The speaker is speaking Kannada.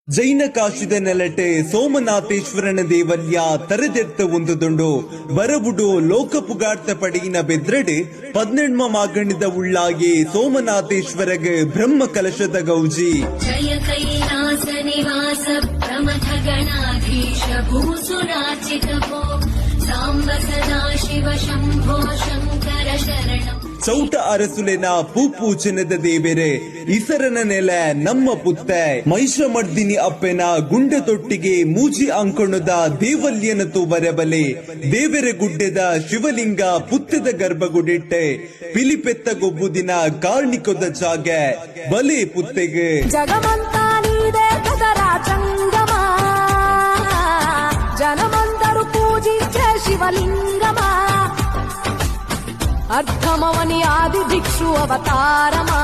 ಜೈನ ಕಾಶಿದ ನೆಲಟೆ ಸೋಮನಾಥೇಶ್ವರನ ದೇವಲ್ಯ ತರದೆತ್ತ ಒಂದುದುಂಡು ಬರಬುಡು ಲೋಕ ಪುಗಾಡ್ತ ಪಡಿಯಿನ ಬೆದ್ರಡು 18 ಮಾಗಣಿದ ಉಳ್ಳಾಗೆ ಸೋಮನಾಥೇಶ್ವರಗ ಬ್ರಹ್ಮ ಕಲಶದ ಗೌಜಿ ಜಯ ಕೈಲಾಸ ನಿವಾಸ ಪ್ರಮಥ ಗಣಾಧೀಶ ಭೂಸುರಾಚಿತ ಭೋ ಸಾಂಬ ಸದಾ ಶಿವ ಶಂಭೋ ಶಂಕರ ಶರಣಂ ಚೌಟ ಅರಸುಲೆನ ಪೂಪೂಚನದ ದೇವೆರೆ ಇಸರನ ನೆಲ ನಮ್ಮ ಪುತ್ತ ಮಹಿಷಮರ್ದಿನಿ ಅಪ್ಪೆನ ಗುಂಡ ತೊಟ್ಟಿಗೆ ಮೂಜಿ ಅಂಕಣದ ದೇವಲ್ಯನ ತೂಬರಬಲೆ ದೇವೆರೆ ಗುಡ್ಡೆದ ಶಿವಲಿಂಗ ಪುತ್ತದ ಗರ್ಭಗುಡಿಟ್ಟೆ ಪಿಲಿಪೆತ್ತ ಗೊಬ್ಬುದಿನ ಕಾರ್ಣಿಕೊದ ಜಾಗ ಬಲೆ ಪುತ್ತೆಗೆ ಜನಮಂದರು ಪೂಜಿಂಚ ಶಿವಲಿಂಗಮ ಅರ್ಥಮವನಿ ಆದಿ ಭಿಕ್ಷು ಅವತಾರಮಾ